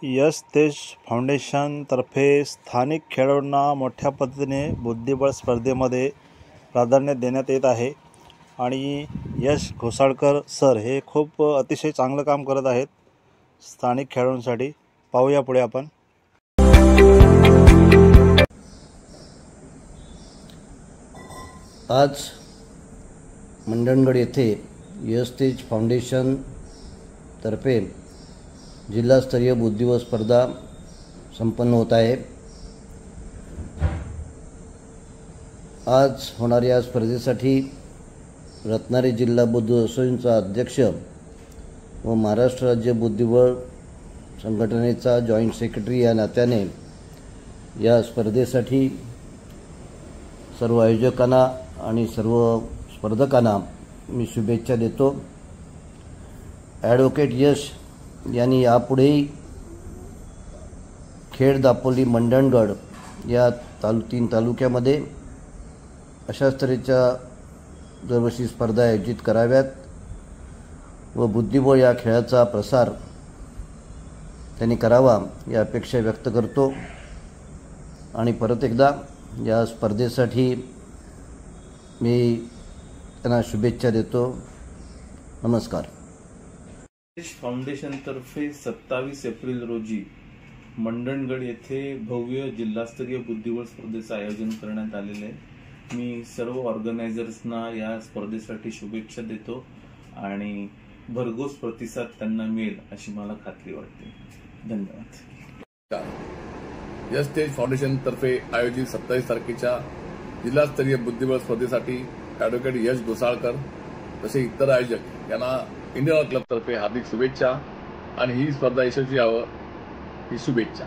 यश तेज फाउंडेशनतर्फे स्थानिक खेळाडूंना मोठ्या पद्धतीने बुद्धिबळ स्पर्धेमध्ये प्राधान्य देण्यात येत आहे आणि यश घोसाळकर सर हे खूप अतिशय चांगलं काम करत आहेत स्थानिक खेळाडूंसाठी। पाहूया पुढे आपण। आज मंडणगड येथे यश तेज फाउंडेशन तर्फे जिल्हास्तरीय बुद्धिबळ स्पर्धा संपन्न होत आहे। आज होणाऱ्या या स्पर्धेसाठी रत्नागिरी जिल्हा बुद्धिबळ असोसिएशनचा अध्यक्ष व महाराष्ट्र राज्य बुद्धिबळ संघटनेचा जॉईंट सेक्रेटरी या नात्याने या स्पर्धेसाठी सर्व आयोजकांना आणि सर्व स्पर्धकांना मी शुभेच्छा देतो। ॲडव्होकेट यश यांनी यापुढेही खेड, दापोली, मंडणगड या 3 तालुक्यामध्ये अशाच तऱ्हेच्या दरवर्षी स्पर्धा आयोजित कराव्यात व बुद्धिबळ या खेळाचा प्रसार त्यांनी करावा या अपेक्षा व्यक्त करतो आणि परत एकदा या स्पर्धेसाठी मी त्यांना शुभेच्छा देतो। नमस्कार। यश फाउंडेशनतर्फे 27 एप्रिल रोजी मंडणगड येथे भव्य जिल्हास्तरीय बुद्धिबळ स्पर्धेचे आयोजन करण्यात आलेले आहे। मी सर्व ऑर्गनायझर्सना या स्पर्धेसाठी शुभेच्छा देतो आणि भरघोस प्रतिसाद त्यांना मिळेल अशी मला खात्री वाटते। धन्यवाद। यश तेज फाउंडेशनतर्फे आयोजित 27 तारखेच्या जिल्हास्तरीय बुद्धिबळ स्पर्धेसाठी ॲडव्होकेट यश घोसाळकर तसे इतर आयोजक यांना इंडियन क्लब तर्फे हार्दिक शुभेच्छा आणि ही स्पर्धा यशस्वी व्हावी ही शुभेच्छा।